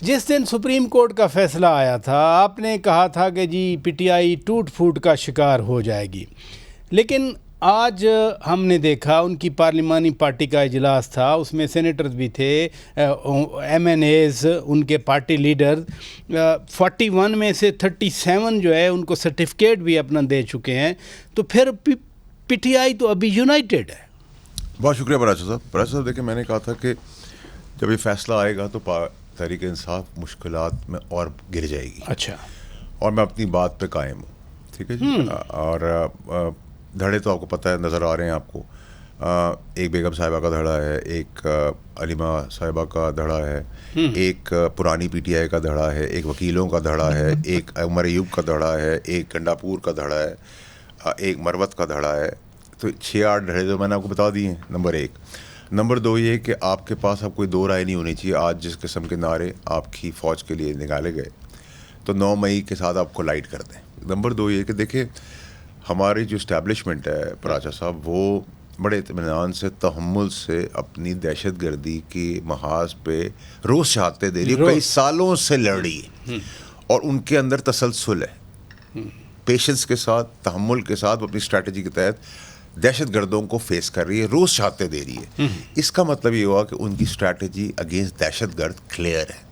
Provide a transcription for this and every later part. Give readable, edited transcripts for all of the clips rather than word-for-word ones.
جس دن supreme court کا فیصلہ آیا تھا آپ نے کہا تھا کہ جی پی ٹی آئی ٹوٹ پھوٹ کا شکار ہو جائے گی، لیکن آج ہم نے دیکھا ان کی پارلیمانی پارٹی کا اجلاس تھا، اس میں سینیٹرز بھی تھے، ایم این ایز، ان کے پارٹی لیڈر 41 میں سے 37 جو ہے ان کو سرٹیفکیٹ بھی اپنا دے چکے ہیں، تو پھر پی ٹی آئی تو ابھی یونائٹڈ ہے۔ بہت شکریہ براجا صاحب دیکھیں میں نے کہا تھا کہ جب یہ فیصلہ آئے گا تو تحریک انصاف مشکلات میں اور گر جائے گی، اچھا، اور میں اپنی بات پہ قائم ہوں، ٹھیک ہے جی۔ اور دھڑے تو آپ کو پتہ ہے، نظر آ رہے ہیں آپ کو، ایک بیگم صاحبہ کا دھڑا ہے، ایک علیمہ صاحبہ کا دھڑا ہے، ایک پرانی پی ٹی آئی کا دھڑا ہے، ایک وکیلوں کا دھڑا ہے، ایک عمر ایوب کا دھڑا ہے، ایک گنڈاپور کا دھڑا ہے، ایک مروت کا دھڑا ہے۔ تو 6-8 دھڑے تو میں نے آپ کو بتا دیے ہیں، نمبر 1۔ نمبر 2 یہ کہ آپ کے پاس اب کوئی دو رائے نہیں ہونی چاہیے۔ آج جس قسم کے نعرے آپ کی فوج کے لیے نکالے گئے تو 9 مئی کے ساتھ آپ کو لائٹ کر دیں۔ نمبر 2 یہ کہ دیکھیں ہماری جو اسٹیبلشمنٹ ہے پراچا صاحب، وہ بڑے اطمینان سے، تحمل سے اپنی دہشت گردی کی محاذ پہ روز شہادتیں دے رہی ہے، کئی سالوں سے لڑ رہی ہے، اور ان کے اندر تسلسل ہے، پیشنس کے ساتھ، تحمل کے ساتھ، اپنی اسٹریٹجی کے تحت دہشت گردوں کو فیس کر رہی ہے، روز شہادتیں دے رہی ہے۔ اس کا مطلب یہ ہوا کہ ان کی اسٹریٹجی اگینسٹ دہشت گرد کلیئر ہے۔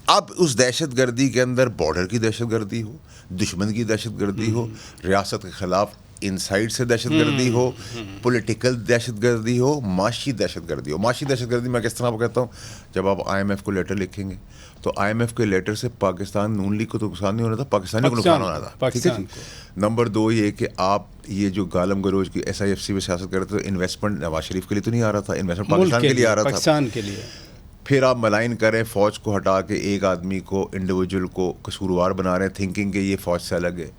اب اس دہشت گردی کے اندر بارڈر کی دہشت گردی ہو، دشمن کی دہشت گردی ہو، ریاست کے خلاف انسائڈ سے دہشت گردی ہو، پولیٹیکل دہشت گردی ہو، معاشی دہشت گردی ہو۔ معاشی دہشت گردی میں کس طرح کہتا ہوں، جب آپ آئی ایم ایف کو لیٹر لکھیں گے تو آئی ایم ایف کے لیٹر سے پاکستان نون لیگ کو تو نقصان نہیں ہونا تھا، پاکستانی کو نقصان ہونا تھا، ٹھیک ہے جی۔ نمبر 2 یہ کہ آپ یہ جو گالم گلوچ کی ایس آئی ایف سی میں سیاست کر رہے تھے، تو انویسٹمنٹ نواز شریف کے لیے تو نہیں آ رہا تھا، انویسٹمنٹ پاکستان کے لیے آ رہا تھا، پاکستان کے لیے۔ پھر آپ ملائن کریں، فوج کو ہٹا کے ایک آدمی کو، انڈیویجول کو قصوروار بنا رہے ہیں، تھنکنگ کہ یہ فوج سے الگ ہے،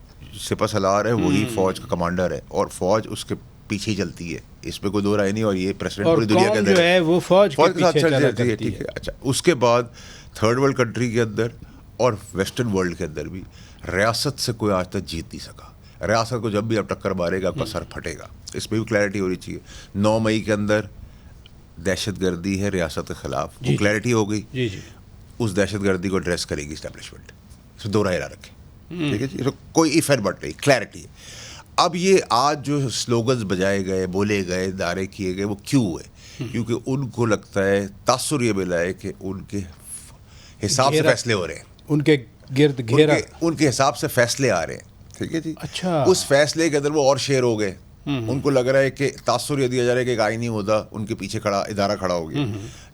سپہ سالار ہے وہی فوج کا کمانڈر ہے، اور فوج اس کے پیچھے چلتی ہے، اس پہ کوئی دو رائے نہیں، اور یہ پریسیڈنٹ پوری دنیا کے اندر جو ہے وہ فوج کے ساتھ پیچھے چل جاتی ہے، ٹھیک ہے۔ اچھا، اس کے بعد تھرڈ ورلڈ کنٹری کے اندر اور ویسٹرن ورلڈ کے اندر بھی ریاست سے کوئی آج تک جیت نہیں سکا۔ ریاست کو جب بھی آپ ٹکر مارے گا آپ کا سر پھٹے گا، اس پہ بھی کلیئرٹی ہونی چاہیے۔ 9 مئی کے اندر دہشت گردی ہے ریاست کے خلاف، وہ کلیئرٹی ہو گئی، اس دہشت گردی کو ایڈریس کرے گی اسٹیبلشمنٹ، اس میں دو رائے نہ رکھے، ٹھیک ہے جی، کوئی ایف بٹ نہیں، کلیئرٹی ہے۔ اب یہ آج جو سلوگنز بجائے گئے، بولے گئے، دعوے کیے گئے، وہ کیوں ہے؟ کیونکہ ان کو لگتا ہے، تاثر یہ ملا ہے کہ ان کے حساب سے فیصلے ہو رہے ہیں، ان کے گرد گھیرا، ان کے حساب سے فیصلے آ رہے ہیں، ٹھیک ہے جی۔ اچھا، اس فیصلے کے اندر وہ اور شیئر ہو گئے، ان کو لگ رہا ہے کہ تاثر یہ دیا جا رہا ہے کہ ایک آئینی عہدہ ان کے پیچھے کھڑا، ادارہ کھڑا ہو گیا،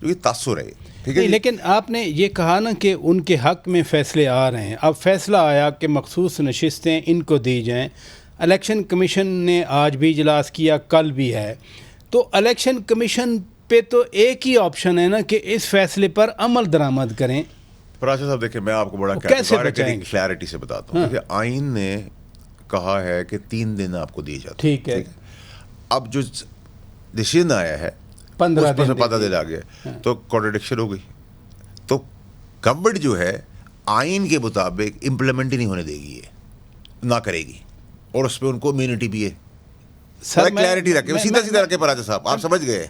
جو کہ تاثر ہے، ٹھیک ہے۔ لیکن آپ نے یہ کہا نا کہ ان کے حق میں فیصلے آ رہے ہیں، اب فیصلہ آیا کہ مخصوص نشستیں ان کو دی جائیں۔ الیکشن کمیشن نے آج بھی اجلاس کیا، کل بھی ہے، تو الیکشن کمیشن پہ تو ایک ہی آپشن ہے نا کہ اس فیصلے پر عمل درآمد کریں۔ پراچا صاحب دیکھیں، میں آپ کو بڑا کلیئرٹی سے بتاتا ہوں کہ آئین نے کہا ہے کہ 3 دن آپ کو دیے جاتے ہیں، ٹھیک ہے۔ اب جو ڈیسیژن آیا ہے 15 دن آ گیا، تو کانٹرڈکشن ہو گئی، تو گورنمنٹ جو ہے آئین کے مطابق امپلیمنٹ ہی نہیں ہونے دے گی، یہ نہ کرے گی، اور اس پہ ان کو امیونٹی بھی ہے۔ کلیئرٹی رکھے، سیدھا رکھے پراچا صاحب، آپ سمجھ گئے۔